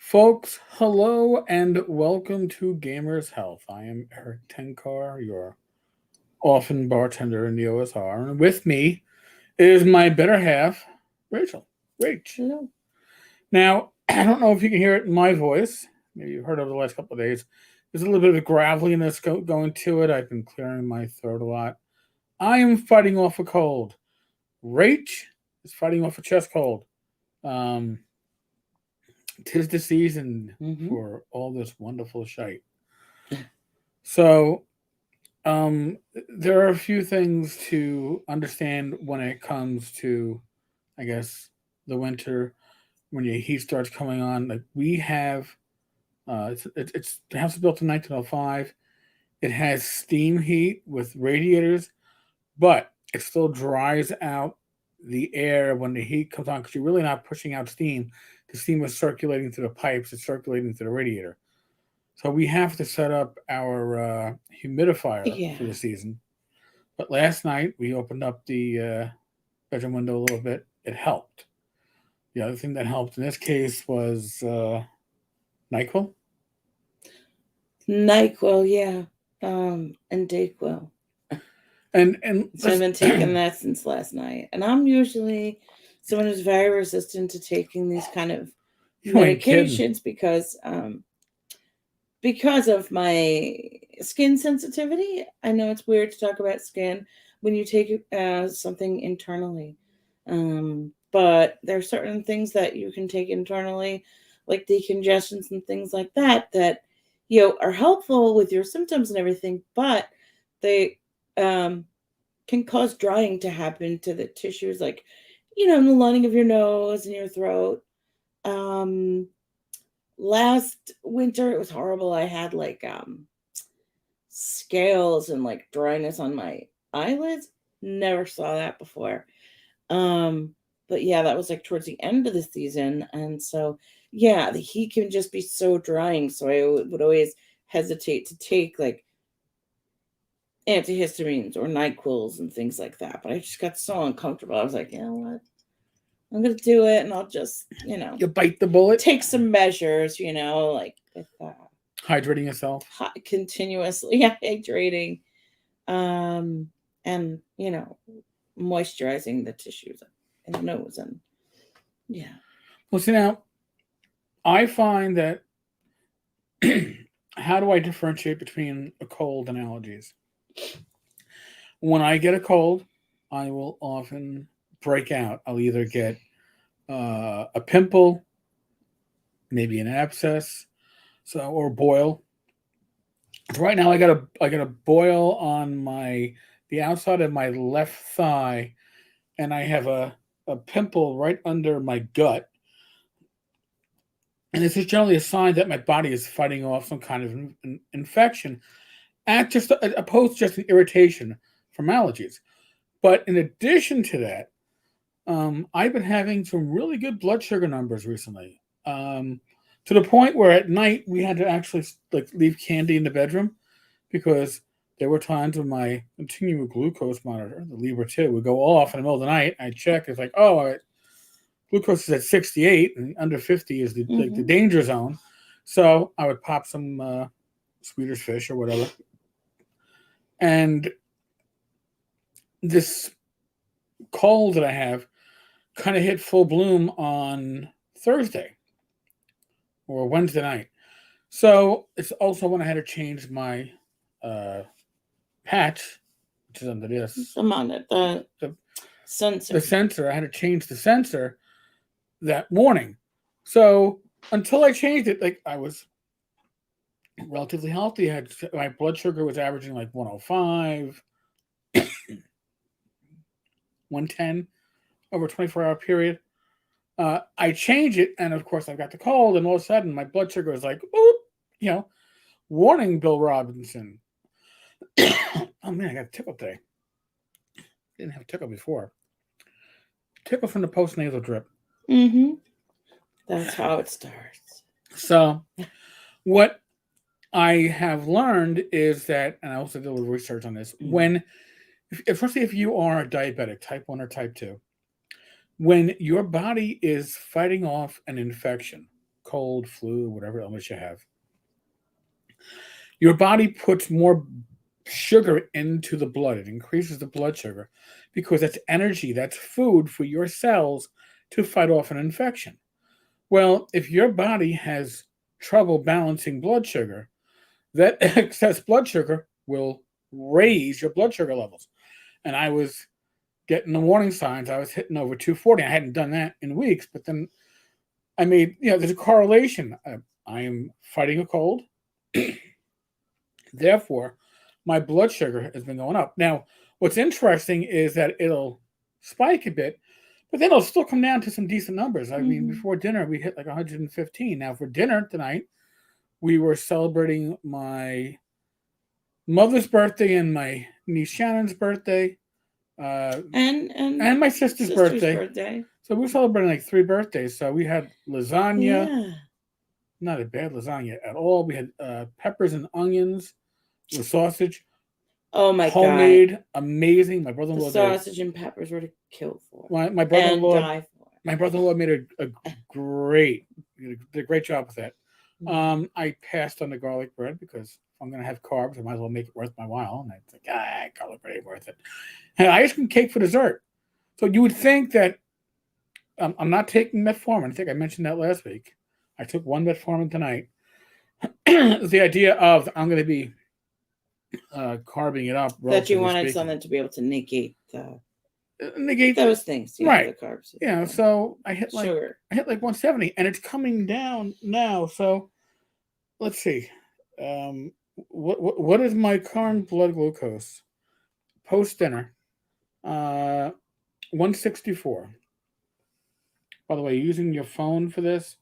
Folks, hello and welcome to Gamers Health. I am Rach Tenkar, your often bartender in the OSR, and with me is my better half, Rachel. Rach. Hello. Now, I don't know if you can hear it in my voice. Maybe you've heard over the last couple of days. There's a little bit of graveliness going to it. I've been clearing my throat a lot. I am fighting off a cold. Rach is fighting off a chest cold. Um, 'Tis the season Mm-hmm. for all this wonderful shite. So, um, there are a few things to understand when it comes to, I guess, the winter when the heat starts coming on. Like we have, it's the house was built in 1905. It has steam heat with radiators, but it still dries out the air when the heat comes on because you're really not pushing out steam. The steam is circulating through the pipes, it's circulating through the radiator. So we have to set up our humidifier Yeah. for the season. But last night we opened up the bedroom window a little bit. It helped. The other thing that helped in this case was NyQuil. NyQuil, yeah. And DayQuil. And So I've been taking that since last night. And I'm usually someone who's very resistant to taking these kind of you ain't kidding. medications because of my skin sensitivity. I know it's weird to talk about skin when you take something internally. But there are certain things that you can take internally, like decongestants and things like that, are helpful with your symptoms and everything, but they um, can cause drying to happen to the tissues, like, in the lining of your nose and your throat. Um, Last winter, it was horrible. I had like scales and like dryness on my eyelids. Never saw that before. Um, but yeah, that was like towards the end of the season. And so, yeah, the heat can just be so drying. So I would always hesitate to take like antihistamines or NyQuils and things like that. But I just got so uncomfortable. I was like, you know what? I'm going to do it and I'll just, you bite the bullet. take some measures, like with Hydrating yourself. Continuously hydrating, and moisturizing the tissues in the nose, and yeah. Well, see now, I find that how do I differentiate between a cold and allergies? When I get a cold, I will often break out. I'll either get a pimple, maybe an abscess, or boil. So right now, I got a boil on the outside of my left thigh, and I have a pimple right under my gut. And this is generally a sign that my body is fighting off some kind of infection, at just opposed to just an irritation from allergies. But in addition to that, I've been having some really good blood sugar numbers recently, to the point where at night we had to actually like leave candy in the bedroom because there were times when my continual glucose monitor, the Libra 2, would go off in the middle of the night. I'd check, it's like, oh, glucose is at 68 and under 50 is like the danger zone. So I would pop some Swedish fish or whatever. And this cold that I have kind of hit full bloom on Thursday or Wednesday night. So it's also when I had to change my patch, which is under this. I'm on it. The sensor. The sensor. I had to change the sensor that morning. So until I changed it, like I was relatively healthy. My blood sugar was averaging like 105, 110 over a 24-hour period. I change it, and of course, I've got the cold, and all of a sudden, my blood sugar is like, oop, warning, Bill Robinson. Oh man, I got a tickle today. Didn't have a tickle before. Tickle from the postnasal drip. That's how it starts. So, what I have learned is that, and I also did a little research on this, especially if you are a diabetic, type 1 or type 2, when your body is fighting off an infection cold, flu, whatever illness you have, your body puts more sugar into the blood. It increases the blood sugar because that's energy, that's food for your cells to fight off an infection. Well, if your body has trouble balancing blood sugar, that excess blood sugar will raise your blood sugar levels. And I was getting the warning signs. I was hitting over 240. I hadn't done that in weeks, but then I made, there's a correlation. I am fighting a cold. Therefore, my blood sugar has been going up. Now, what's interesting is that it'll spike a bit, but then it'll still come down to some decent numbers. I mean, before dinner, we hit like 115. Now, for dinner tonight, we were celebrating my mother's birthday and my niece Shannon's birthday. And my sister's birthday. So we're celebrating like 3 birthdays. So we had lasagna. Yeah. Not a bad lasagna at all. We had peppers and onions with sausage. Oh my Homemade, God. amazing. My brother-in-law the sausage and peppers were to kill for. My brother-in-law made a great job with that. I passed on the garlic bread because if I'm going to have carbs, I might as well make it worth my while. And I think, garlic bread ain't worth it. And ice cream cake for dessert. So you would think that I'm not taking metformin. I think I mentioned that last week. I took 1 metformin tonight. The idea of I'm going to be carving it up. That you wanted something to be able to negate those things. Right. The carbs. Yeah. So I hit sugar. I hit like 170, and it's coming down now. So let's see. What is my current blood glucose post dinner? 164. By the way, using your phone for this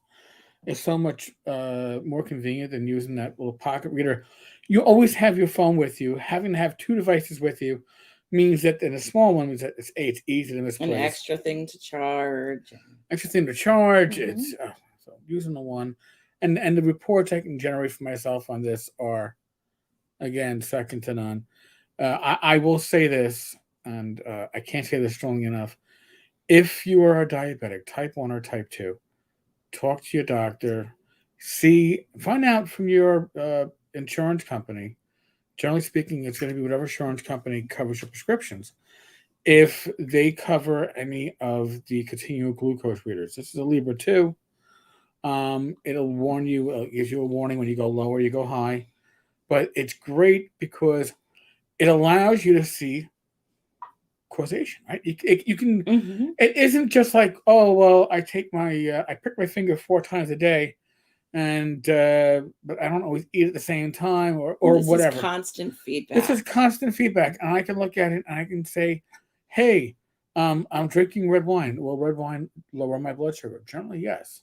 is so much more convenient than using that little pocket reader. You always have your phone with you. Having to have 2 devices with you means that in a small one, it's easy to misplace. An extra thing to charge. It's so using the one, and the reports I can generate for myself on this are, again, second to none. I will say this, and I can't say this strongly enough. If you are a diabetic, type 1 or type 2, talk to your doctor. Find out from your insurance company. Generally speaking, it's going to be whatever insurance company covers your prescriptions. If they cover any of the continual glucose readers, this is a Libra 2. It'll warn you, gives you a warning when you go low or you go high. But it's great because it allows you to see causation, right? You can. It isn't just like, oh well, I take my I prick my finger 4 times a day, and but I don't always eat at the same time or whatever. This is constant feedback. And I can look at it and I can say, hey, I'm drinking red wine. Will red wine lower my blood sugar? Generally, yes.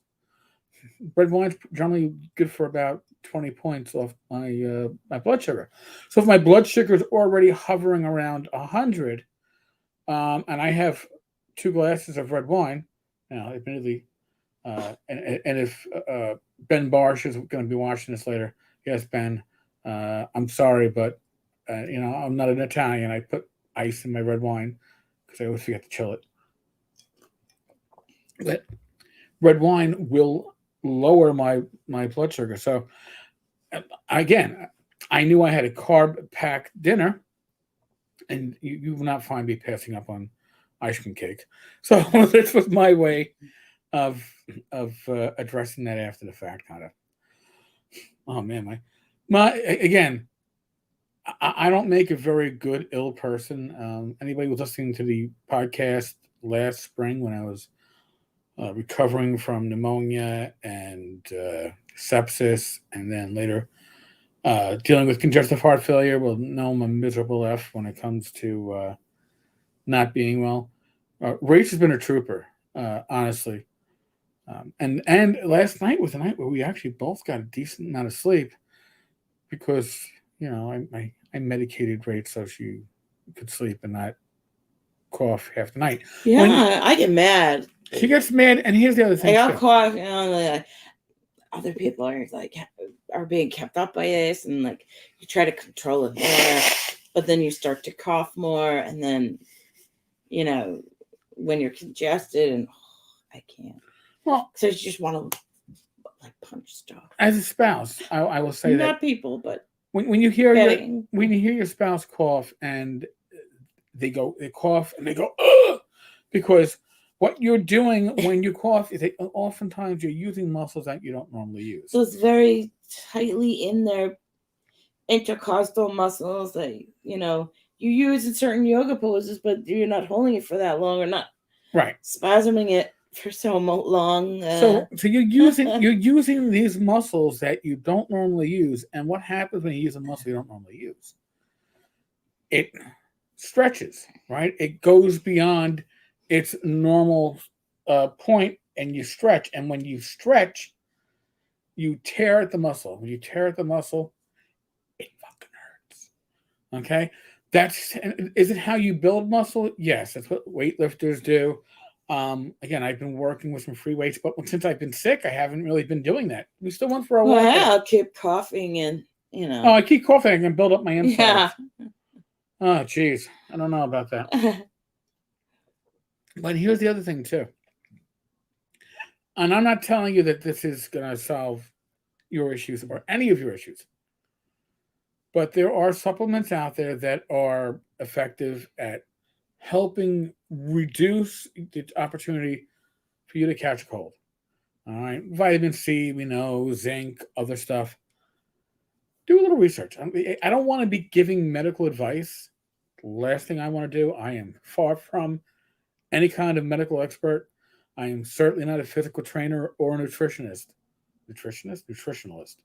Red wine's generally good for about 20 points off my my blood sugar. So if my blood sugar is already hovering around 100. And I have 2 glasses of red wine. Now, admittedly, and if Ben Barsh is going to be watching this later, yes, Ben, I'm sorry, but I'm not an Italian. I put ice in my red wine because I always forget to chill it. But red wine will lower my blood sugar. So again, I knew I had a carb-packed dinner. And you will not find me passing up on ice cream cake. So this was my way of addressing that after the fact, kind of. Oh man, again, I don't make a very good ill person. Anybody who's listening to the podcast last spring when I was recovering from pneumonia and sepsis, and then later dealing with congestive heart failure will know I'm a miserable F when it comes to not being well. Rach has been a trooper, honestly. And last night was a night where we actually both got a decent amount of sleep because, I medicated Rach so she could sleep and not cough half the night. Yeah, I get mad. She gets mad, and here's the other thing. I got cough, other people are being kept up by this, and you try to control it more, but then you start to cough more, and then when you're congested, and I can't. Well, so you just want to I punch stuff. As a spouse, I will say Not that people, but when you hear petting. your spouse cough and they cough and they go, ugh, because what you're doing when you cough is that oftentimes you're using muscles that you don't normally use. So it's very tightly in their intercostal muscles that, you use in certain yoga poses, but you're not holding it for that long or not Right. spasming it for so long. So you're using these muscles that you don't normally use, and what happens when you use a muscle you don't normally use? It stretches, right? It goes beyond its normal point, and you stretch. And when you stretch, you tear at the muscle. When you tear at the muscle, it fucking hurts. Okay, is it how you build muscle? Yes, that's what weightlifters do. Again, I've been working with some free weights, but since I've been sick, I haven't really been doing that. We still went for a walk. I'll keep coughing and Oh, I keep coughing. I can build up my insides. Yeah. Oh, geez. I don't know about that. But here's the other thing, too. And I'm not telling you that this is going to solve your issues or any of your issues. But there are supplements out there that are effective at helping reduce the opportunity for you to catch a cold. All right. Vitamin C, we know, zinc, other stuff. Do a little research. I don't want to be giving medical advice. The last thing I want to do, I am far from any kind of medical expert. I am certainly not a physical trainer or a nutritionist. Nutritionalist.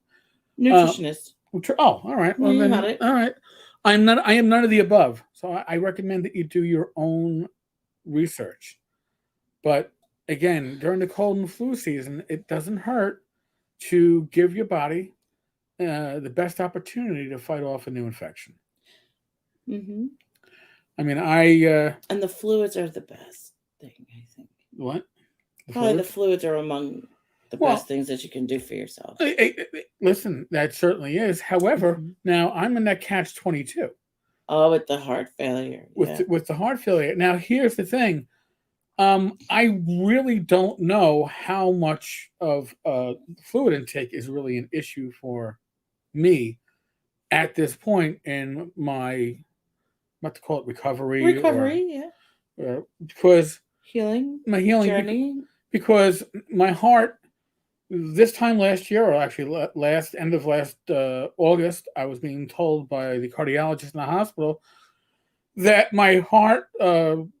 All right. Well, then, all right. I am none of the above. So I recommend that you do your own research. But again, during the cold and flu season, it doesn't hurt to give your body the best opportunity to fight off a new infection. Mm-hmm. I mean, and the fluids are the best thing, I think. What? The fluids are among the best things that you can do for yourself. Listen, that certainly is. However, now I'm in that catch-22. Oh, with the heart failure. With the heart failure. Now, here's the thing. I really don't know how much of fluid intake is really an issue for me at this point in my, what to call it, recovery, because my healing journey. Because my heart, this time last year, or actually end of last August, I was being told by the cardiologist in the hospital that my heart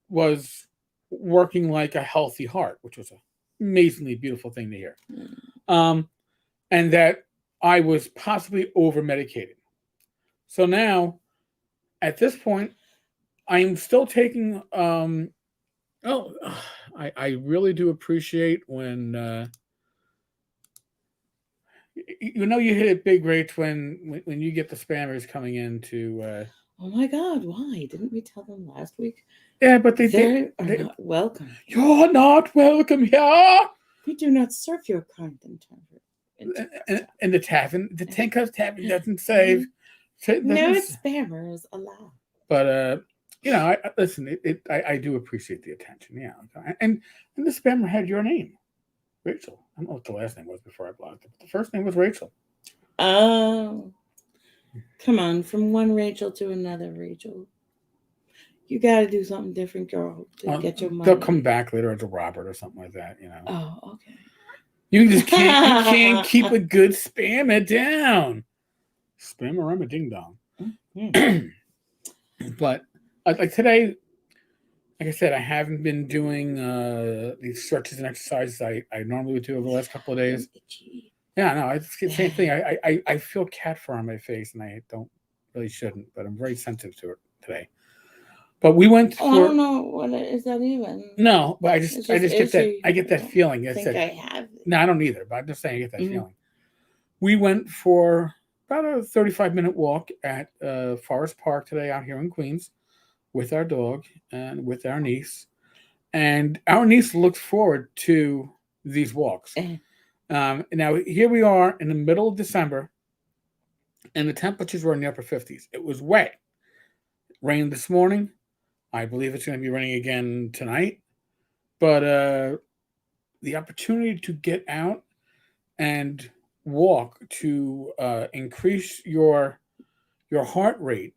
was working like a healthy heart, which was an amazingly beautiful thing to hear. And that I was possibly over-medicated. So now, at this point, I'm still taking... I really do appreciate when... you hit it big, Rach, when you get the spammers coming in to... Oh my God, why? Didn't we tell them last week? Yeah, but they are not welcome. You're not welcome here. We do not serve your kind in tavern. And the tavern, the Tenkar tavern doesn't save. No spammers allowed. But listen. I do appreciate the attention. Yeah, and the spammer had your name, Rachel. I don't know what the last name was before I blocked it, but the first name was Rachel. Oh. Come on, from one Rachel to another Rachel. You got to do something different, girl, to get your money. They'll come back later as a Robert or something like that, Oh, okay. You just can't keep a good spammer down. Spammer, I'm a ding dong. Mm-hmm. But like today, like I said, I haven't been doing these stretches and exercises I normally would do over the last couple of days. Yeah, no, it's the same thing. I feel cat fur on my face, and I shouldn't, but I'm very sensitive to it today. But we went for... I don't know what is that even. No, but I just get that. I get that feeling. I have it. No, I don't either. But I'm just saying I get that feeling. We went for about a 35-minute walk at Forest Park today out here in Queens with our dog and with our niece. And our niece looks forward to these walks. Now, here we are in the middle of December, and the temperatures were in the upper 50s. It was wet. It rained this morning. I believe it's going to be raining again tonight. But the opportunity to get out and walk to increase your heart rate,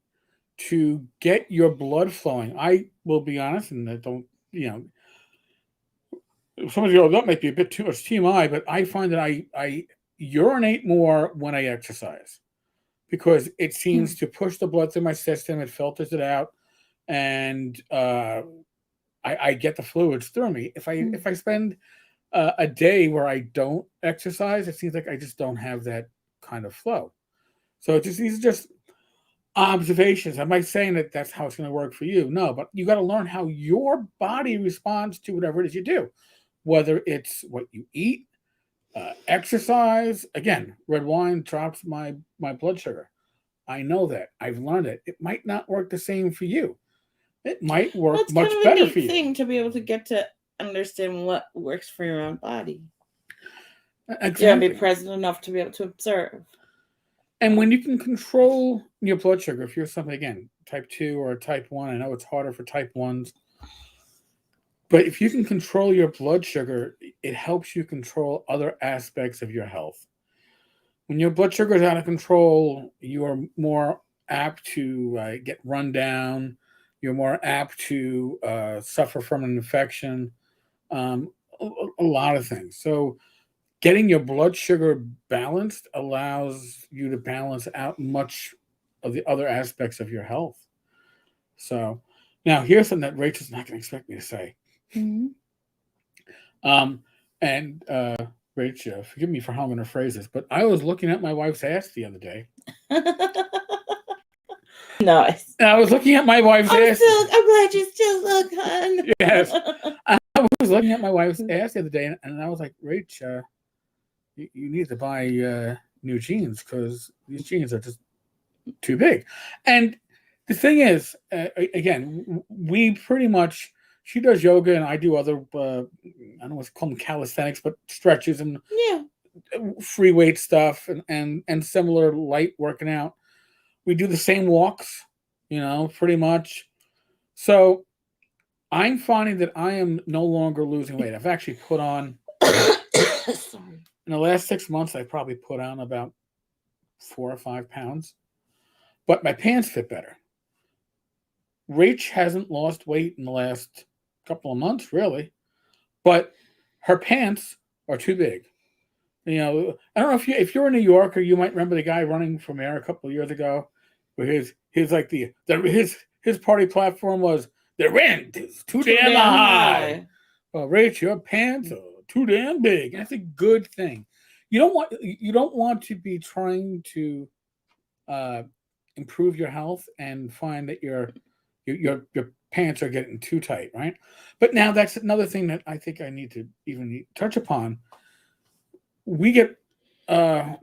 to get your blood flowing. I will be honest, and I don't, somebody goes, that might be a bit too much TMI, but I find that I urinate more when I exercise because it seems to push the blood through my system. It filters it out, and I get the fluids through me. If I spend a day where I don't exercise, it seems like I just don't have that kind of flow. So these are just observations. Am I saying that that's how it's going to work for you? No, but you got to learn how your body responds to whatever it is you do, whether it's what you eat, exercise. Again, red wine drops my blood sugar. I know that. I've learned it. It might not work the same for you. It might work much kind of better a neat for you. thing to be able to get to understand what works for your own body. Exactly. You gotta be present enough to be able to observe. And when you can control your blood sugar, if you're something, again, type 2 or type 1, I know it's harder for type 1s, but if you can control your blood sugar, it helps you control other aspects of your health. When your blood sugar is out of control, you are more apt to get run down. You're more apt to suffer from an infection, a lot of things. So getting your blood sugar balanced allows you to balance out much of the other aspects of your health. So now here's something that Rachel's not going to expect me to say. Mm-hmm. And Rach, forgive me for how I'm going to phrase this, but I was looking at my wife's ass the other day. Nice. I was looking at my wife's ass. I'm glad you still look, hon. Yes. I was looking at my wife's ass the other day, and I was like, Rach, you need to buy new jeans because these jeans are just too big. And the thing is, again, we pretty much, she does yoga and I do other, I don't know what's called calisthenics, but stretches and free weight stuff and similar light working out. We do the same walks, pretty much. So I'm finding that I am no longer losing weight. I've actually put on, Sorry. in the last 6 months, I probably put on about 4 or 5 pounds, but my pants fit better. Rach hasn't lost weight in the last couple of months, really, but her pants are too big. I don't know if you're a New Yorker, you might remember the guy running for mayor a couple of years ago, where his like his party platform was the rent is too damn high. Well, Rach, your pants are too damn big. And that's a good thing. You don't want to be trying to improve your health and find that your pants are getting too tight, right? But now that's another thing that I think I need to even touch upon. We get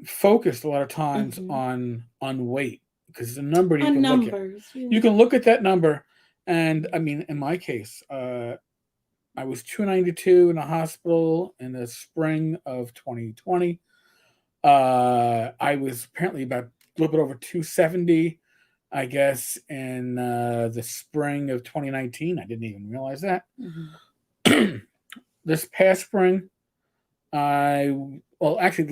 focused a lot of times on weight because it's a number you can look at. Yeah. You can look at that number, and I mean, in my case, I was 292 in a hospital in the spring of 2020. I was apparently about a little bit over 270, I guess, in the spring of 2019. I didn't even realize that. Mm-hmm. This past spring, actually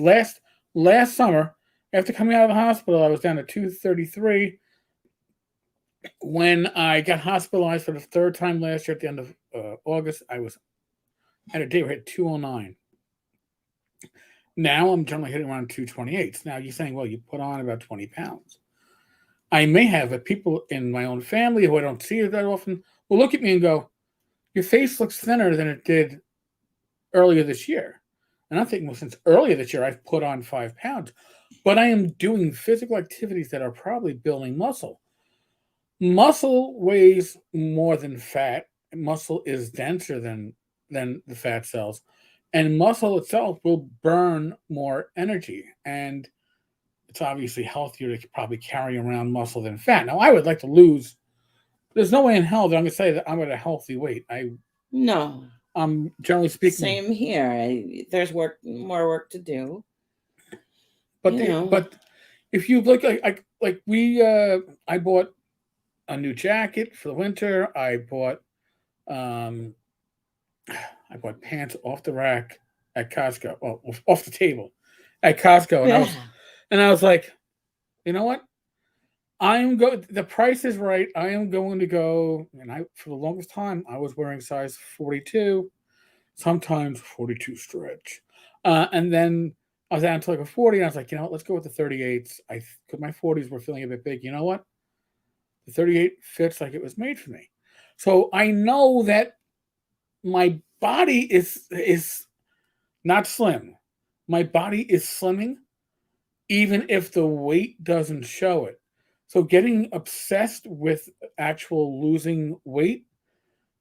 last summer, after coming out of the hospital, I was down to 233. When I got hospitalized for the third time last year at the end of August, I was at a day where I hit 209. Now I'm generally hitting around 228. Now you're saying, well, you put on about 20 pounds. I may have people in my own family who I don't see that often will look at me and go, your face looks thinner than it did earlier this year. And I'm thinking, well, since earlier this year, I've put on 5 pounds. But I am doing physical activities that are probably building muscle. Muscle weighs more than fat. Muscle is denser than the fat cells. And muscle itself will burn more energy. And it's obviously healthier to probably carry around muscle than fat. Now, I would like to lose. There's no way in hell that I'm going to say that I'm at a healthy weight. No. Generally speaking. Same here. There's more work to do. But but if you look like I bought a new jacket for the winter. I bought pants off the rack at Costco, off the table. at Costco, Yeah. and I was like, you know what? The price is right. I am going to go, and for the longest time I was wearing size 42, sometimes 42 stretch, and then I was down to like a 40, and I was like, you know what? Let's go with the 38s. Because my 40s were feeling a bit big. You know what? The 38 fits like it was made for me. So I know that my body is not slim. My body is slimming, even if the weight doesn't show it. So getting obsessed with actual losing weight,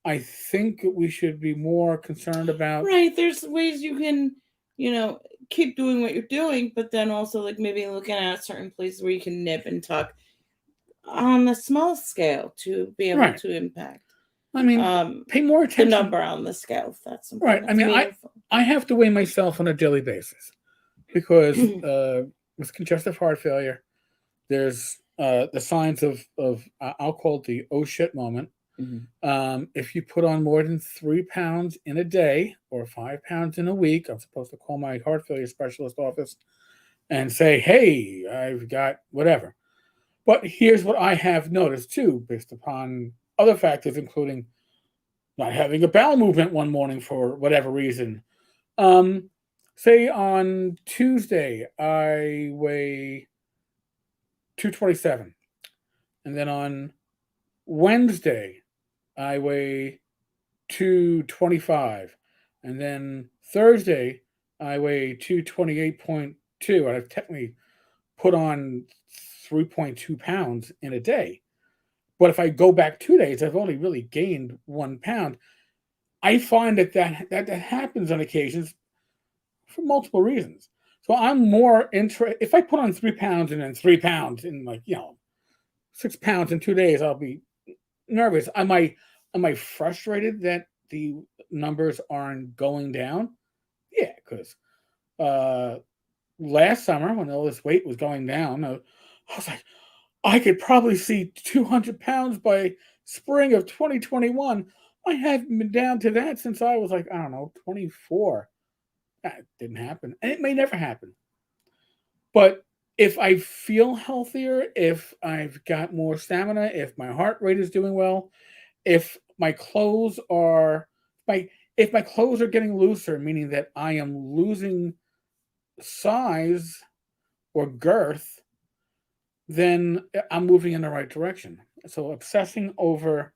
I think we should be more concerned about. Right. There's ways you can, keep doing what you're doing, but then also like maybe looking at certain places where you can nip and tuck on a small scale to be able Right. to impact I mean, pay more the attention. number on the scale. If that's something Right. that's I mean, meaningful. I have to weigh myself on a daily basis because with congestive heart failure, there's the signs of I'll call it the oh shit moment. If you put on more than 3 pounds in a day or 5 pounds in a week, I'm supposed to call my heart failure specialist office and say, hey, I've got whatever. But here's what I have noticed too, based upon other factors, including not having a bowel movement one morning for whatever reason. Say on Tuesday, I weigh 227. And then on Wednesday, I weigh 225. And then Thursday, I weigh 228.2. And I've technically put on 3.2 pounds in a day. But if I go back 2 days, I've only really gained 1 pound. I find that happens on occasions for multiple reasons. So I'm more interested. If I put on 3 pounds and then 3 pounds in 6 pounds in 2 days, I'll be nervous. Am I frustrated that the numbers aren't going down? Yeah, because last summer when all this weight was going down, I was like, I could probably see 200 pounds by spring of 2021. I haven't been down to that since I was like, I don't know, 24. That didn't happen. And it may never happen. But if I feel healthier, if I've got more stamina, if my heart rate is doing well, if my clothes are if my clothes are getting looser, meaning that I am losing size or girth, then I'm moving in the right direction. So obsessing over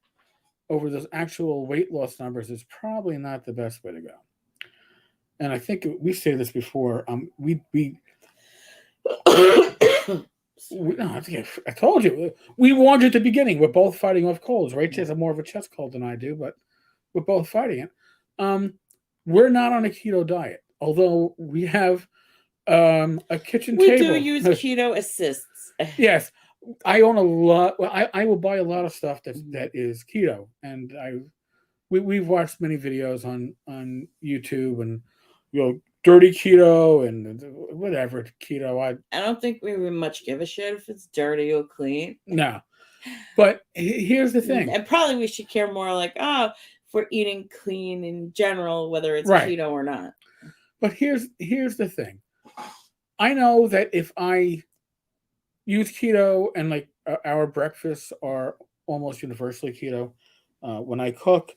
those actual weight loss numbers is probably not the best way to go. And I think we say this before. No, I told you. We warned you at the beginning. We're both fighting off colds. Rach has more of a chest cold than I do, but we're both fighting it. We're not on a keto diet, although we have a kitchen We table. do use keto assists. Yes, I own a lot. Well, I will buy a lot of stuff that is keto, and we've watched many videos on YouTube and dirty keto and whatever keto. I don't think we would much give a shit if it's dirty or clean. No, but here's the thing. And probably we should care more like, if we're eating clean in general, whether it's keto or not. But here's the thing. I know that if I use keto and like our breakfasts are almost universally keto. When I cook,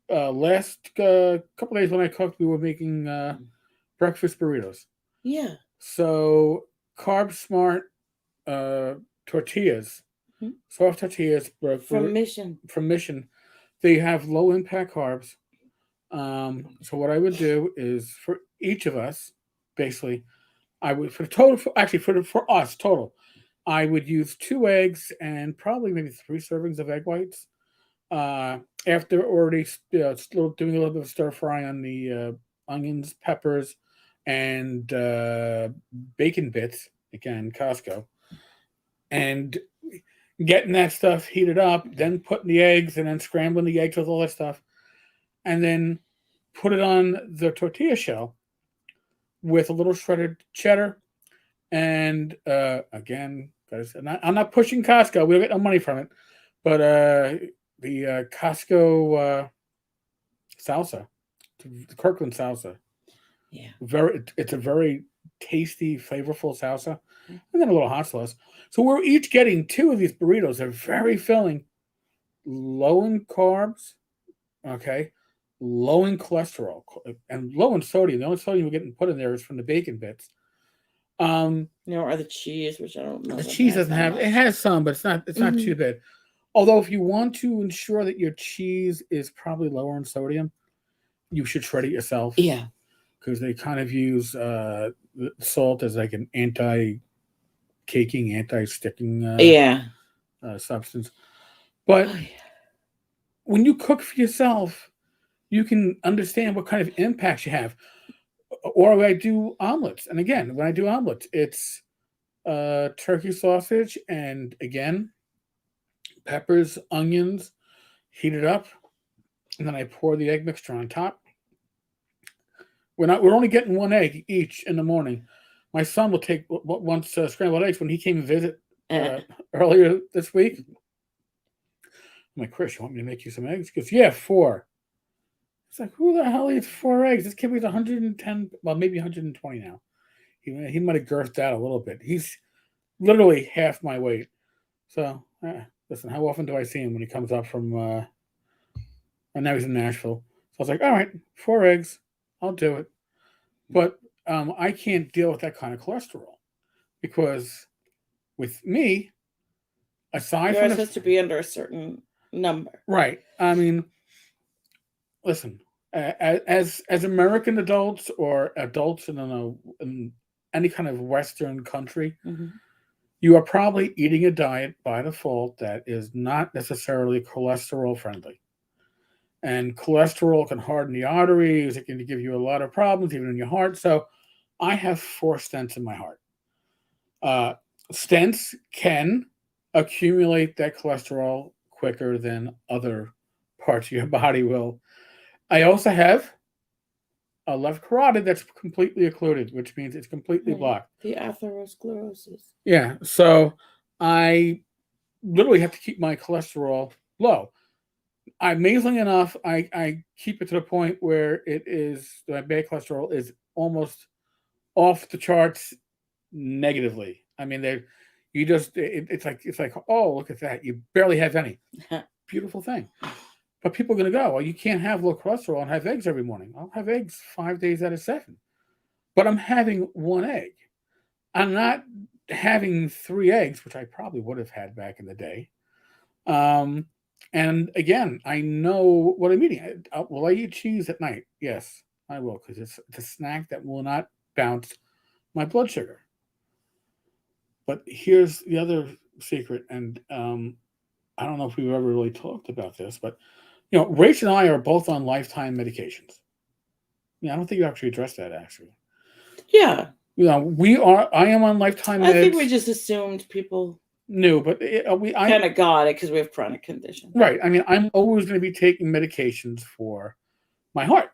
last couple days when I cooked, we were making breakfast burritos. Yeah. So carb smart tortillas, soft tortillas from Mission. They have low impact carbs. So what I would do is for each of us, basically, I would for us total, I would use 2 eggs and probably maybe 3 servings of egg whites. After already doing a little bit of stir fry on the onions, peppers, and bacon bits, again, Costco, and getting that stuff heated up, then putting the eggs and then scrambling the eggs with all that stuff, and then put it on the tortilla shell with a little shredded cheddar. And again, guys, I'm not pushing Costco. We don't get no money from it, but the Costco salsa, the Kirkland salsa, yeah, it's a very tasty, flavorful salsa, and then a little hot sauce. So we're each getting 2 of these burritos. They're very filling, low in carbs, okay, low in cholesterol, and low in sodium. The only sodium we're getting put in there is from the bacon bits. Or the cheese, which I don't know. The cheese doesn't have, it has some, but it's not too bad. Although if you want to ensure that your cheese is probably lower in sodium, you should shred it yourself. Yeah. Because they kind of use salt as like an anti-caking, anti-sticking substance. But when you cook for yourself, you can understand what kind of impacts you have. Or when I do omelets, and again, when I do omelets, it's turkey sausage and, again, peppers, onions, heat it up, and then I pour the egg mixture on top. We're only getting 1 egg each in the morning. My son will take once scrambled eggs when he came to visit earlier this week. I'm like, Chris, you want me to make you some eggs? He goes, yeah, 4. It's like, who the hell eats 4 eggs? This kid weighs 110, well, maybe 120 now. He might have girthed out a little bit. He's literally half my weight. So, listen, how often do I see him when he comes up from, and now he's in Nashville. So I was like, all right, 4 eggs. I'll do it. But I can't deal with that kind of cholesterol because with me, aside from yours has to be under a certain number. Right. I mean, listen, as American adults or adults in any kind of Western country, you are probably eating a diet by default that is not necessarily cholesterol friendly. And cholesterol can harden the arteries. It can give you a lot of problems, even in your heart. So I have 4 stents in my heart. Stents can accumulate that cholesterol quicker than other parts of your body will. I also have a left carotid that's completely occluded, which means it's completely blocked. The atherosclerosis. Yeah. So I literally have to keep my cholesterol low. Amazingly enough, I keep it to the point where my bad cholesterol is almost off the charts negatively. I mean, it's like, oh, look at that. You barely have any. Beautiful thing. But people are going to go, well, you can't have low cholesterol and have eggs every morning. I'll have eggs 5 days out of 7. But I'm having 1 egg. I'm not having 3 eggs, which I probably would have had back in the day. And again, I know what I'm eating. Will I eat cheese at night? Yes, I will, because it's a snack that will not bounce my blood sugar. But here's the other secret, and I don't know if we've ever really talked about this, but Rach and I are both on lifetime medications. I don't think you actually addressed that, actually. Yeah. I am on lifetime meds. I think we just assumed people knew, but I kind of got it because we have chronic conditions. Right. I mean, I'm always going to be taking medications for my heart.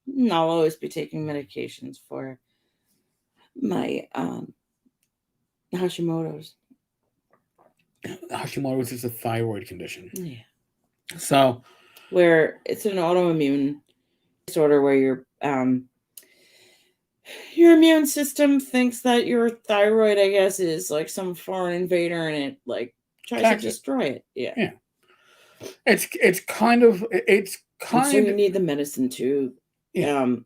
And I'll always be taking medications for my Hashimoto's. Hashimoto's is a thyroid condition. Yeah. So, where it's an autoimmune disorder where your immune system thinks that your thyroid, I guess, is like some foreign invader, and it like tries to destroy it. Yeah. It's kind of. So you need the medicine to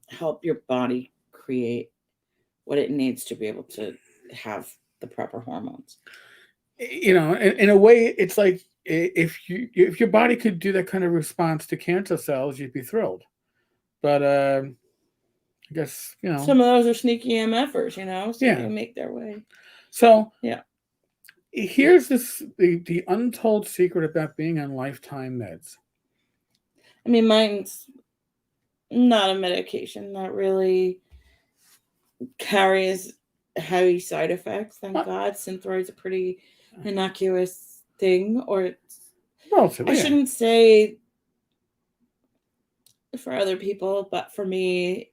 help your body create what it needs to be able to have the proper hormones. In a way, it's like if your body could do that kind of response to cancer cells, you'd be thrilled. But I guess some of those are sneaky MFers, so they make their way. So here's the untold secret about being on lifetime meds. I mean, mine's not a medication that really carries heavy side effects. Thank God. Synthroid's a pretty innocuous thing, or I shouldn't say for other people, but for me,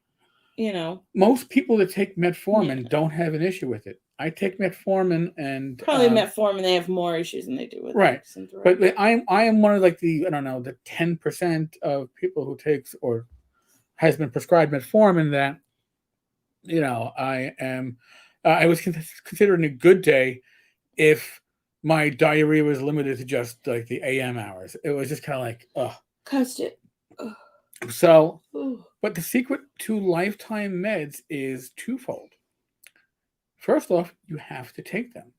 most people that take metformin don't have an issue with it. I take metformin, and probably metformin, they have more issues than they do with Synthroid. But I am one of the 10% of people who takes or has been prescribed metformin that I am. I was considering a good day if my diarrhea was limited to just like the AM hours. It was just kind of like, ugh. Cussed it. So, Ooh. but the secret to lifetime meds is twofold. First off, you have to take them.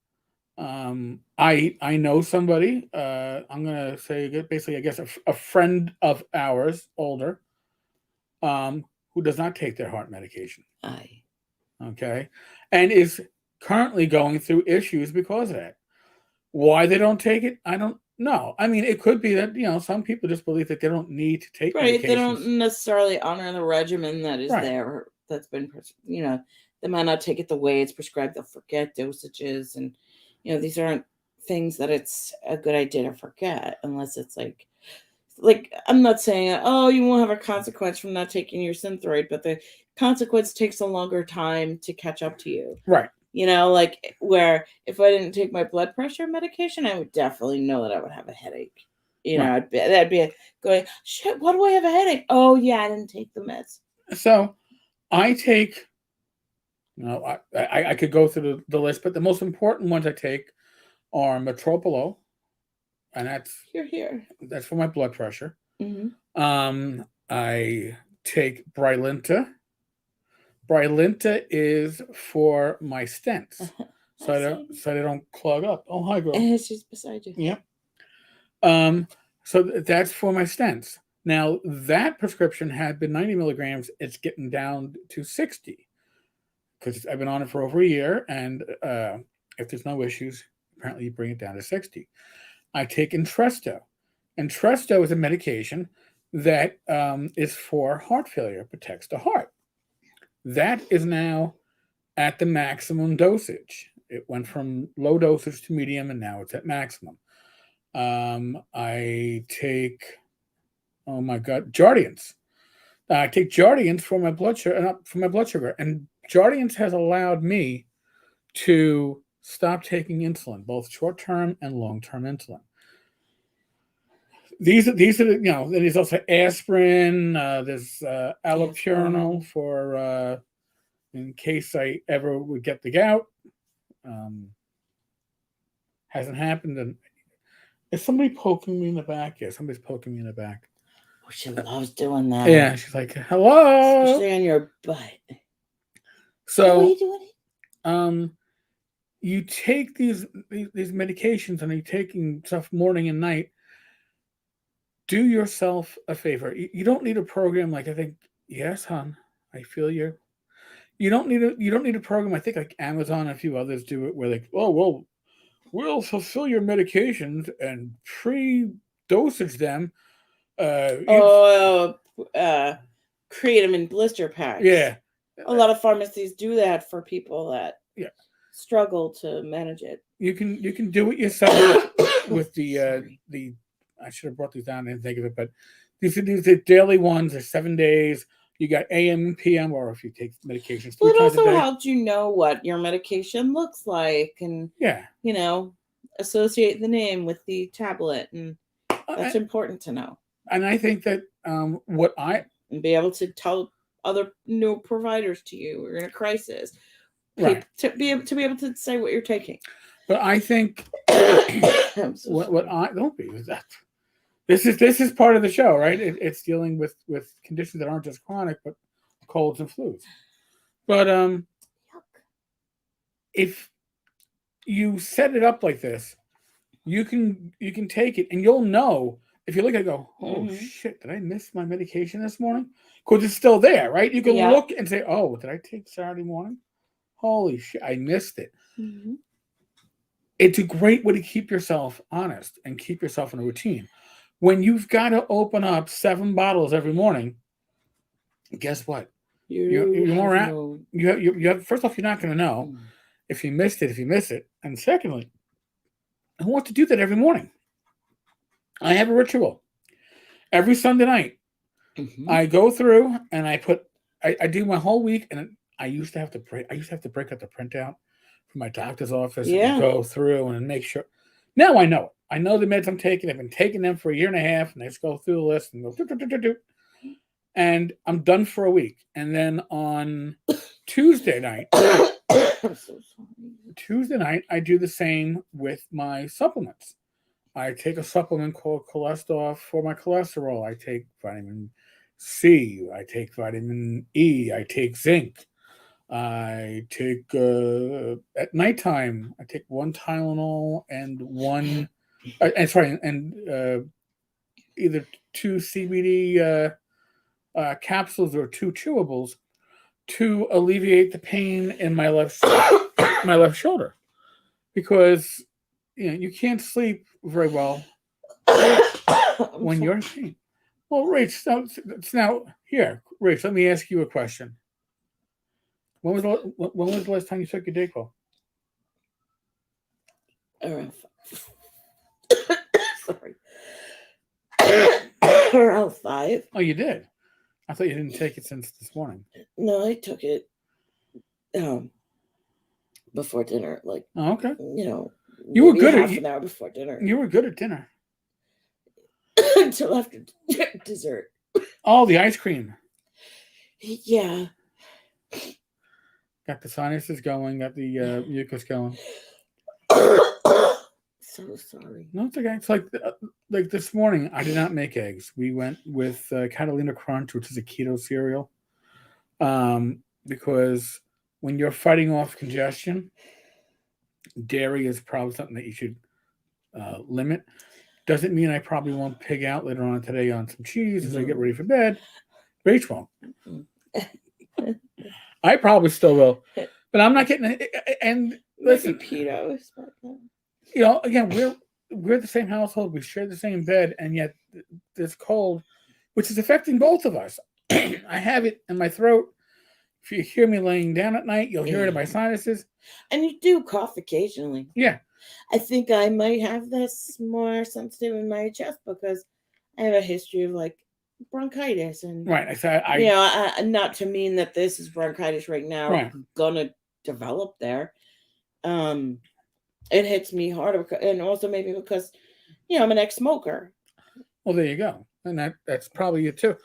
I know somebody. I'm gonna say basically, I guess a friend of ours, older, who does not take their heart medication. Aye. Okay, and is currently going through issues because of that. Why they don't take it, I don't know. I mean, it could be that some people just believe that they don't need to take Right. They medications. don't necessarily honor the regimen that is Right. there. That's been, they might not take it the way it's prescribed. They'll forget dosages, and these aren't things that it's a good idea to forget unless it's like I'm not saying, oh, you won't have a consequence from not taking your Synthroid, but the consequence takes a longer time to catch up to you. Right. Like where if I didn't take my blood pressure medication, I would definitely know that I would have a headache. Right. That'd be going, shit, why do I have a headache? Oh, yeah, I didn't take the meds. So I take, I could go through the list, but the most important ones I take are Metropolo, and that's for my blood pressure. Mm-hmm. I take Brilinta. Brilinta is for my stents, so they don't clog up. Oh, hi, girl. And she's beside you. Yep. So that's for my stents. Now that prescription had been 90 milligrams. It's getting down to 60 because I've been on it for over a year, and if there's no issues, apparently you bring it down to 60. I take Entresto. Entresto is a medication that is for heart failure, protects the heart. That is now at the maximum dosage. It went from low dosage to medium, and now it's at maximum. I take, oh my God, Jardiance. I take Jardiance for my blood sugar, and Jardiance has allowed me to stop taking insulin, both short-term and long-term insulin. These are there's also aspirin. There's allopurinol for in case I ever would get the gout. Hasn't happened. And is somebody poking me in the back? Yeah, somebody's poking me in the back. Oh, she loves doing that. Yeah, she's like, hello. Especially on your butt. So, what are you doing? You take these medications and you're taking stuff morning and night. Do yourself a favor. You don't need a program like, I think, yes, hon, I feel you. You don't need a program. I think like Amazon and a few others do it where like, oh well, we'll fulfill your medications and pre-dosage them. Create them in blister packs. Yeah. A lot of pharmacies do that for people that struggle to manage it. You can do it yourself with the I should have brought these down. I didn't think of it, but these are daily ones. They're 7 days. You got AM and PM, or if you take medications. Well, it also helps you know what your medication looks like, and associate the name with the tablet, and that's important to know. And I think that and be able to tell other new providers to you we're in a crisis, right? To be able to say what you're taking. But I think what I don't be is that. This is part of the show, right? It's dealing with conditions that aren't just chronic, but colds and flus. But if you set it up like this, you can take it, and you'll know if you look at it, go, oh shit, did I miss my medication this morning? Because it's still there, right? You can look and say, oh, did I take Saturday morning? Holy shit, I missed it. Mm-hmm. It's a great way to keep yourself honest and keep yourself in a routine. When you've got to open up 7 bottles every morning, guess what? You're more at. You have. First off, you're not going to know if you missed it, if you miss it, and secondly, who wants to do that every morning? I have a ritual. Every Sunday night, I go through and I do my whole week, and I used to have to break out the printout from my doctor's office and go through and make sure. Now I know it. I know the meds I'm taking. I've been taking them for a year and a half, and I just go through the list and go, and I'm done for a week. And then on Tuesday night, I'm so I do the same with my supplements. I take a supplement called cholesterol for my cholesterol. I take vitamin C. I take vitamin E. I take zinc. I take at nighttime. I take one Tylenol and one. Either two CBD capsules or two chewables to alleviate the pain in my left shoulder, because you can't sleep very well when you're in pain. Well, Rach, now here, Rach, let me ask you a question. When was the last time you took your Dayquil? Sorry. Around 5. Oh, you did? I thought you didn't take it since this morning. No, I took it before dinner. Like, oh, okay. You were good half an hour before dinner. You were good at dinner. Until after dessert. Oh, the ice cream. Yeah. Got the sinuses going, got the mucus going. So sorry. No, it's okay. It's like this morning, I did not make eggs. We went with Catalina Crunch, which is a keto cereal. Because when you're fighting off congestion, dairy is probably something that you should limit. Doesn't mean I probably won't pig out later on today on some cheese as I get ready for bed. Rach won't. I probably still will, but I'm not getting it. And listen, pedos. Again, we're the same household. We share the same bed, and yet this cold, which is affecting both of us. I have it in my throat. If you hear me laying down at night, you'll hear it in my sinuses. And you do cough occasionally. Yeah. I think I might have this more sensitive in my chest because I have a history of like bronchitis and right. Not to mean that this is bronchitis right now. Right. Gonna develop there. It hits me harder, and also maybe because I'm an ex-smoker. Well, there you go, and that's probably it too.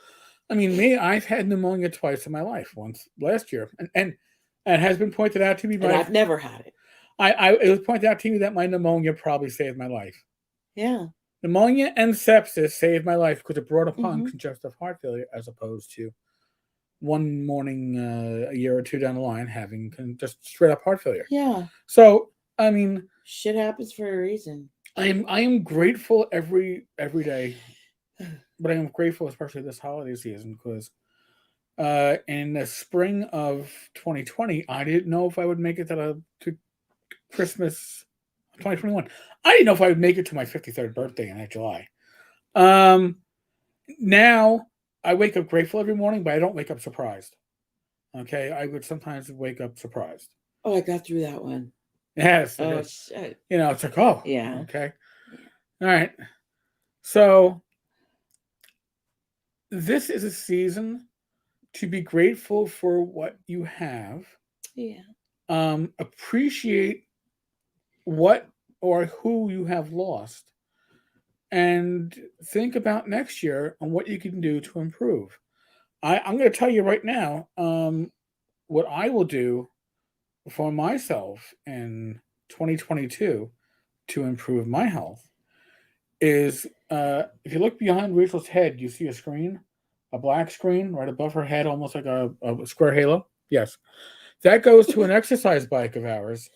I mean, I've had pneumonia twice in my life. Once last year, and it has been pointed out to me. And I've never had it. It was pointed out to me that my pneumonia probably saved my life. Yeah. Pneumonia and sepsis saved my life because it brought upon congestive heart failure, as opposed to one morning a year or two down the line having just straight up heart failure. Yeah. So I mean, shit happens for a reason. I am grateful every day, but I am grateful especially this holiday season because in the spring of 2020, I didn't know if I would make it to Christmas 2021. I didn't know if I would make it to my 53rd birthday in July. Now I wake up grateful every morning, but I don't wake up surprised. Okay, I would sometimes wake up surprised. Oh, I got through that one. Yes. Oh, shit. It's like, oh, yeah. Okay. All right. So this is a season to be grateful for what you have. Yeah. Appreciate what or who you have lost, and think about next year and what you can do to improve. I'm going to tell you right now what I will do for myself in 2022 to improve my health is if you look behind Rachel's head, you see a screen, a black screen right above her head, almost like a square halo. Yes. That goes to an exercise bike of ours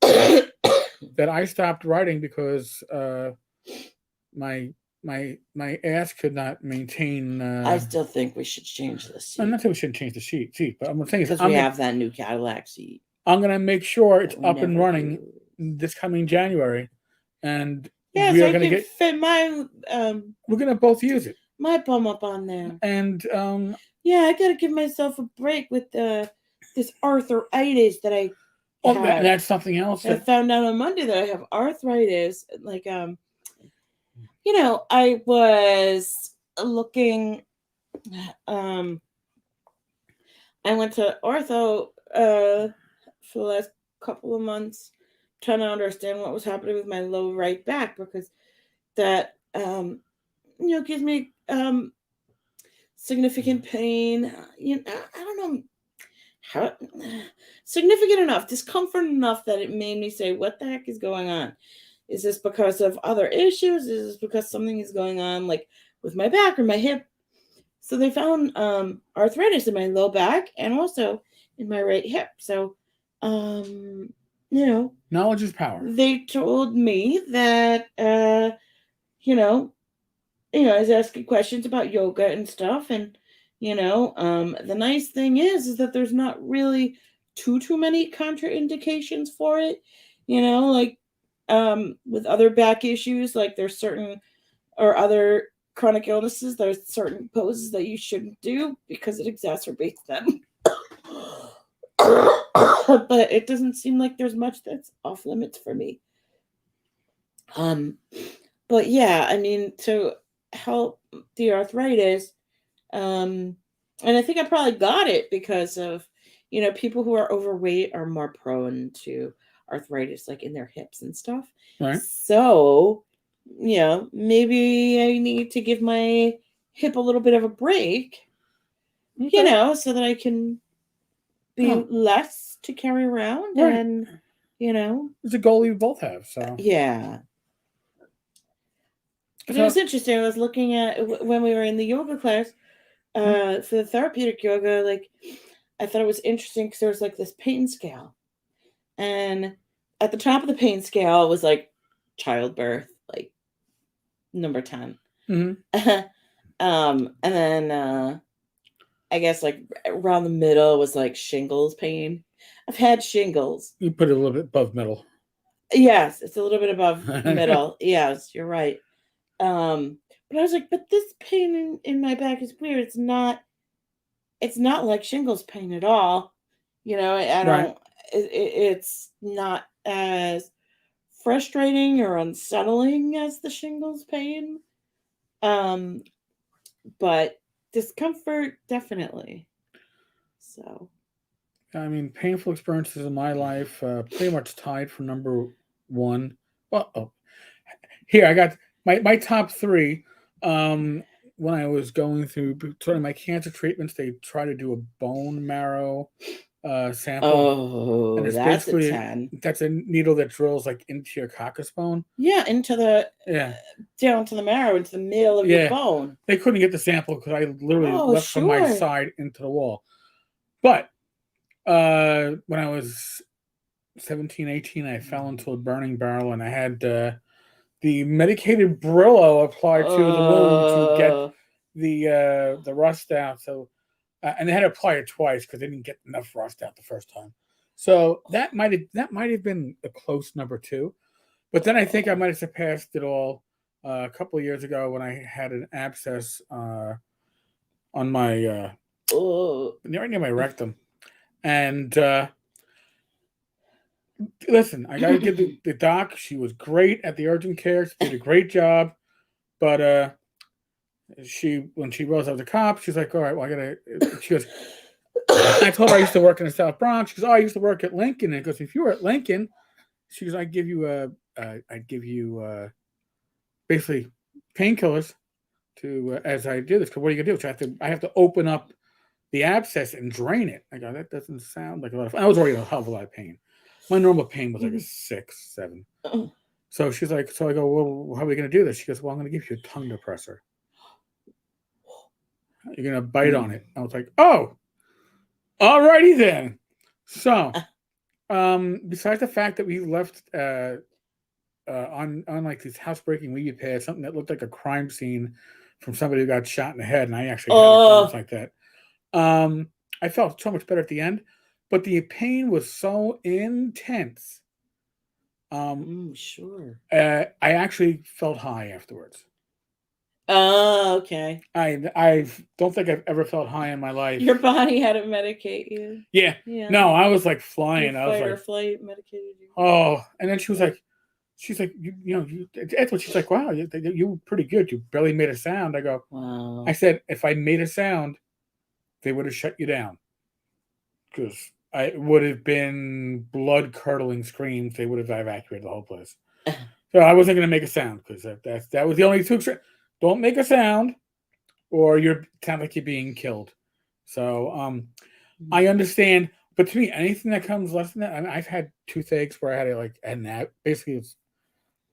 that I stopped riding because my ass could not maintain. I still think we should change the seat. I'm not saying we shouldn't change the seat, but I'm saying because we have that new Cadillac seat. I'm gonna make sure it's up and running this coming January, and we are gonna fit my. We're gonna both use it. My bum up on there, and I gotta give myself a break with this arthritis that I. Oh, that's something else. I found out on Monday that I have arthritis. Like, I was looking. I went to ortho for the last couple of months, trying to understand what was happening with my low right back because that gives me significant pain. I don't know how significant enough, discomfort enough that it made me say, what the heck is going on? Is this because of other issues? Is this because something is going on like with my back or my hip? So they found arthritis in my low back and also in my right hip. So, knowledge is power. They told me that, I was asking questions about yoga and stuff. And, the nice thing is that there's not really too many contraindications for it. Like with other back issues, like there's certain or other chronic illnesses, there's certain poses that you shouldn't do because it exacerbates them. But it doesn't seem like there's much that's off limits for me. But yeah, I mean, to help the arthritis, and I think I probably got it because of, people who are overweight are more prone to arthritis, like in their hips and stuff. Right. So, maybe I need to give my hip a little bit of a break, Okay. so that I can be less to carry around. Right. And, it's a goal you both have. So yeah. But it was interesting. I was looking at when we were in the yoga class for the therapeutic yoga. Like, I thought it was interesting because there was like this pain scale, and at the top of the pain scale was like childbirth, like number 10. Mm-hmm. And then I guess like around the middle was like shingles pain. I've had shingles. You put it a little bit above middle. Yes, it's a little bit above middle. Yes, you're right. But I was like, but this pain in my back is weird. It's not like shingles pain at all. I don't, it's not as frustrating or unsettling as the shingles pain. But discomfort, definitely. So. I mean, painful experiences in my life pretty much tied for number one. Well, here I got my top three. When I was going through sort of my cancer treatments, they try to do a bone marrow sample. Oh, and it's that's basically a 10. That's a needle that drills like into your caucus bone. Yeah, into the down to the marrow, into the middle of your bone. They couldn't get the sample because I literally left from my side into the wall. But when I was 17, 18, I fell into a burning barrel, and I had the medicated Brillo applied to the wound to get the rust out. So, and they had to apply it twice because they didn't get enough rust out the first time. So that might have been a close number 2. But then I think I might have surpassed it all a couple of years ago when I had an abscess on my right near my rectum. And listen, I got to give the doc. She was great at the urgent care. She did a great job. But when she rose up the cop, she's like, all right, well, she goes, I told her I used to work in the South Bronx. She goes, oh, I used to work at Lincoln. And goes, if you were at Lincoln, she goes, I'd give you basically painkillers to as I do this. Because what are you gonna do? I have to open up the abscess and drain it. I go, that doesn't sound like a lot of fun. I was already in a hell of a lot of pain. My normal pain was like a 6, 7. So she's like, so I go, well, how are we going to do this? She goes, well, I'm going to give you a tongue depressor. You're going to bite on it. I was like, oh, alrighty then. So, besides the fact that we left on like this housebreaking weed pad, something that looked like a crime scene from somebody who got shot in the head, and I actually had a like that. I felt so much better at the end, but the pain was so intense. Sure. I actually felt high afterwards. Oh, okay. I don't think I've ever felt high in my life. Your body had to medicate you. Yeah. No, I was like flying. I was like, flight medicated you. Oh, and then she's like, that's what she's like. Wow, you were pretty good. You barely made a sound. I go, wow. I said, if I made a sound, they would have shut you down because it would have been blood-curdling screams. They would have evacuated the whole place. So I wasn't going to make a sound because that was the only two. Don't make a sound, or you sound like you're being killed. So I understand But to me, anything that comes less than that, I mean, I've had toothaches where I had to like, and that basically it's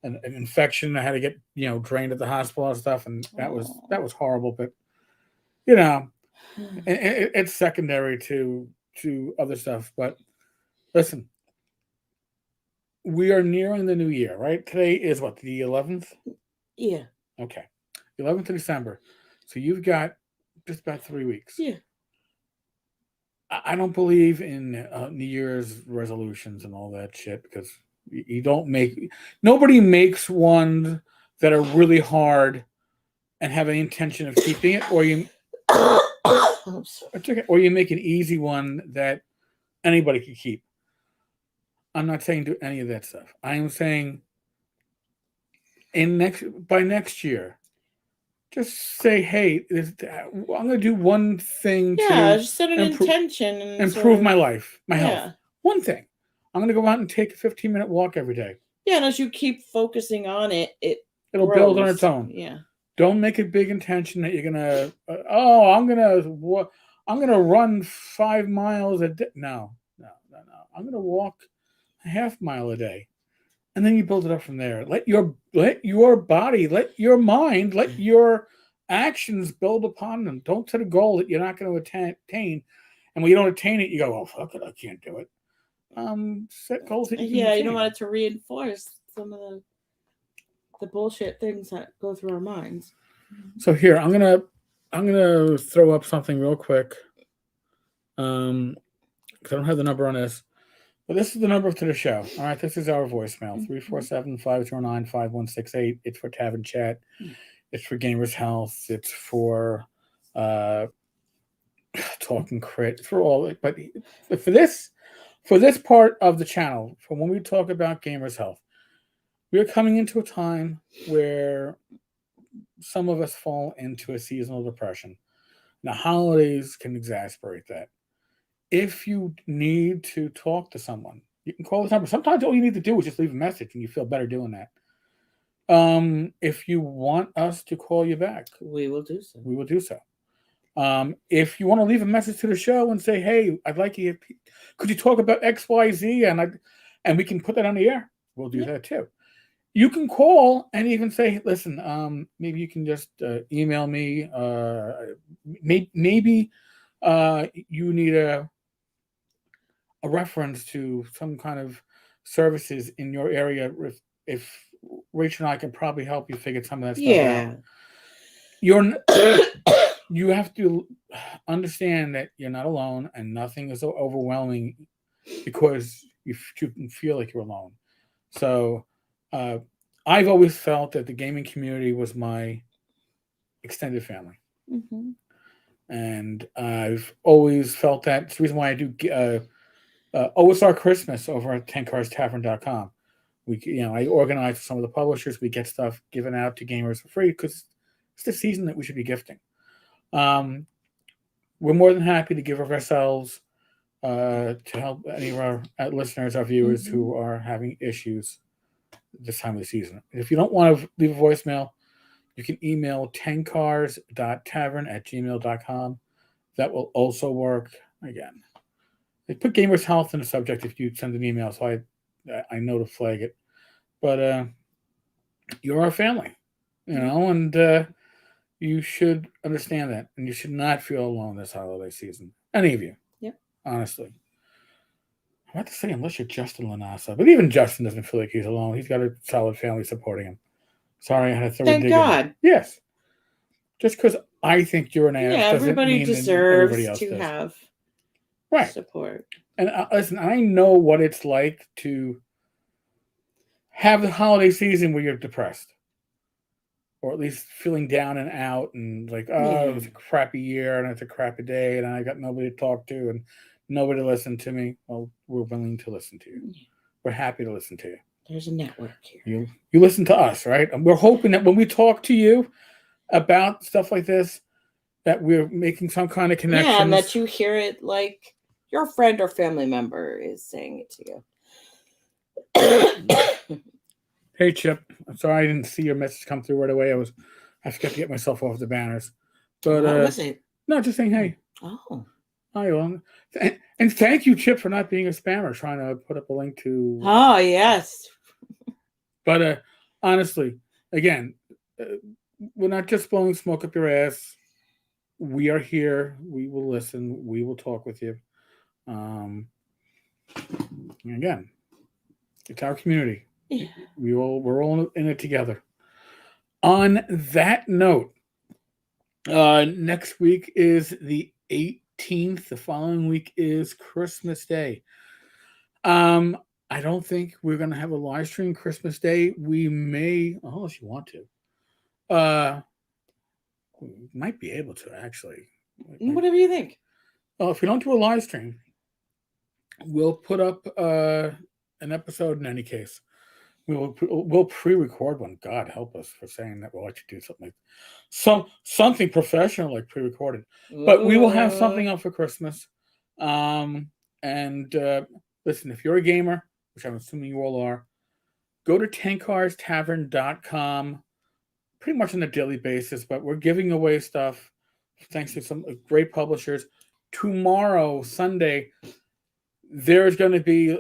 an infection. I had to get drained at the hospital and stuff, and that was horrible. But it's secondary to other stuff. But listen, we are nearing the new year, right? Today is what, the 11th? Yeah. Okay, 11th of December. So you've got just about 3 weeks. Yeah. I don't believe in New Year's resolutions and all that shit because you don't nobody makes ones that are really hard and have any intention of keeping it, or you it's okay, or you make an easy one that anybody can keep. I'm not saying do any of that stuff. I am saying by next year, just say, hey, I'm going to do one thing to just set an intention and improve my life, my health. Yeah. One thing. I'm going to go out and take a 15-minute walk every day. Yeah, and as you keep focusing on it, it'll grows. Build on its own. Yeah. Don't make a big intention that you're gonna. I'm gonna run 5 miles a day. No. I'm gonna walk a half mile a day, and then you build it up from there. Let your body, let your mind, let your actions build upon them. Don't set a goal that you're not going to attain, and when you don't attain it, you go, "Oh fuck it, I can't do it." Set goals that you can attain. You don't want it to reinforce some of the bullshit things that go through our minds. So here, I'm gonna throw up something real quick. Because I don't have the number on this. But this is the number to the show. All right, this is our voicemail, 347-509-5168. It's for Tavern Chat. It's for Gamers Health. It's for Talking Crit. It's for all. But for this part of the channel, for when we talk about Gamers Health, we are coming into a time where some of us fall into a seasonal depression. Now, holidays can exasperate that. If you need to talk to someone, you can call this number. Sometimes all you need to do is just leave a message and you feel better doing that. If you want us to call you back, we will do so. If you want to leave a message to the show and say, hey, I'd like you, could you talk about XYZ and we can put that on the air, we'll do that too. You can call and even say, listen, maybe you can just email me. Maybe you need a reference to some kind of services in your area. If Rach and I can probably help you figure some of that stuff out. You have to understand that you're not alone and nothing is so overwhelming because you feel like you're alone. So I've always felt that the gaming community was my extended family. Mm-hmm. And I've always felt that. It's the reason why I do OSR Christmas over at tenkarstavern.com. I organize some of the publishers. We get stuff given out to gamers for free because it's the season that we should be gifting. We're more than happy to give of ourselves to help any of our listeners, our viewers who are having issues this time of the season. If you don't want to leave a voicemail, you can email tenkars.tavern@gmail.com. That will also work. Again, they put Gamers Health in the subject if you send an email, so I know to flag it. But you're our family, and you should understand that, and you should not feel alone this holiday season. Any of you. Yep. Honestly. I'm about to say unless you're Justin Lanasa, but even Justin doesn't feel like he's alone. He's got a solid family supporting him. Sorry, I had to throw a dig. Thank God. Yes. Just because I think you're an ass doesn't everybody mean deserves everybody else to does. have support. And listen, I know what it's like to have the holiday season where you're depressed. Or at least feeling down and out and like, it was a crappy year and it's a crappy day and I got nobody to talk to and nobody to listen to me. Well, we're willing to listen to you. We're happy to listen to you. There's a network here. You listen to us, right? And we're hoping that when we talk to you about stuff like this, that we're making some kind of connection. Yeah, and that you hear it like your friend or family member is saying it to you. Hey, Chip. I'm sorry I didn't see your message come through right away. I forgot to get myself off the banners. But what was it? No, just saying hey. Oh. Hi, well. And thank you, Chip, for not being a spammer, trying to put up a link to. Oh, yes. But honestly, again, we're not just blowing smoke up your ass. We are here. We will listen. We will talk with you. Again, it's our community. Yeah. We're all in it together. On that note, next week is the 18th. The following week is Christmas Day. I don't think we're gonna have a live stream Christmas Day. We may, unless you want to. We might be able to actually. Whatever you think. Well, if we don't do a live stream, we'll put up an episode in any case. We'll pre-record one. God help us for saying that we'll let you do something something professional like pre-recorded. But we will have something up for Christmas. And listen, if you're a gamer, which I'm assuming you all are, go to tenkarstavern.com pretty much on a daily basis, but we're giving away stuff thanks to some great publishers. Tomorrow, Sunday, there's going to be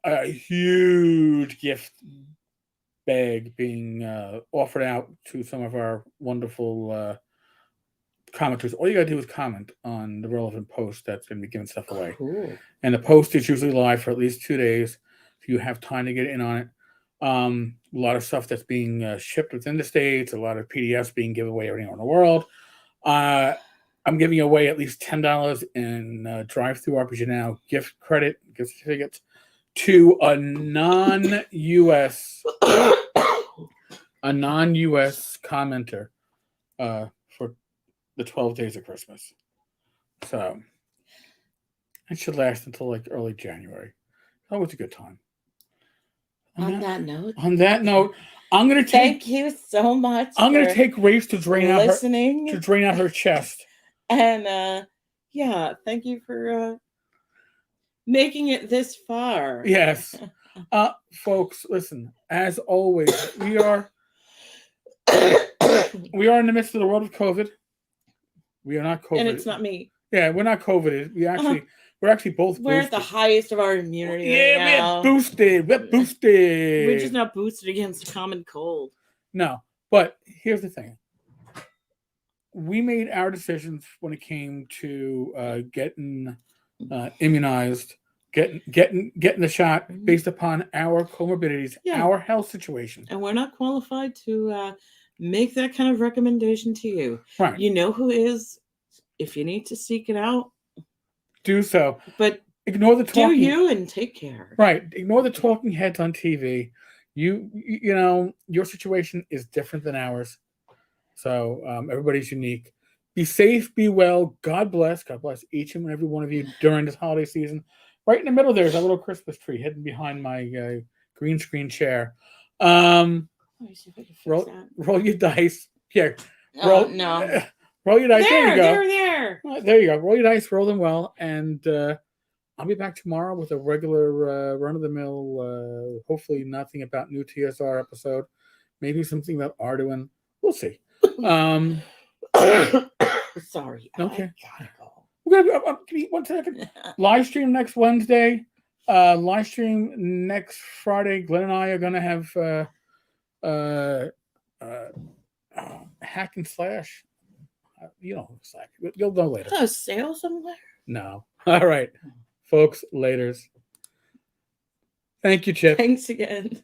a huge gift bag being offered out to some of our wonderful commenters. All you got to do is comment on the relevant post that's going to be giving stuff away. Cool. And the post is usually live for at least 2 days. If you have time to get in on it. A lot of stuff that's being shipped within the States, a lot of PDFs being given away everywhere in the world. I'm giving away at least $10 in drive-through RPG Now gift certificates to a non-US commenter for the 12 days of Christmas. So it should last until like early January. Always a good time. On that note, I'm gonna thank you so much. I'm gonna take Rafe to drain out her chest. And yeah, thank you for making it this far. Yes. Folks, listen, as always, we are in the midst of the world of COVID. We are not COVID. And it's not me. Yeah, we're not COVID. We're actually both boosted. We're at the highest of our immunity right now. We're boosted. We're just not boosted against a common cold. No, but here's the thing. We made our decisions when it came to getting immunized, getting the shot based upon our comorbidities, our health situation. And we're not qualified to make that kind of recommendation to you. Right. You know who is. If you need to seek it out, do so. But ignore the talking. Do you and take care. Right. Ignore the talking heads on TV. You know, your situation is different than ours. So everybody's unique. Be safe, be well. God bless each and every one of you during this holiday season. Right in the middle there's a little Christmas tree hidden behind my green screen chair. Roll your dice. Yeah. No. Roll your dice. There you go. There. There you go. Roll your dice, roll them well, and I'll be back tomorrow with a regular run-of-the-mill, hopefully nothing about new TSR episode. Maybe something about Arduin. We'll see. Sorry. Okay. I gotta go. We're gonna give me 1 second. Live stream next Wednesday. Live stream next Friday. Glenn and I are gonna have hack and slash. You know, Slack. You'll know later. A sale somewhere? No. All right, folks. Laters. Thank you, Chip. Thanks again.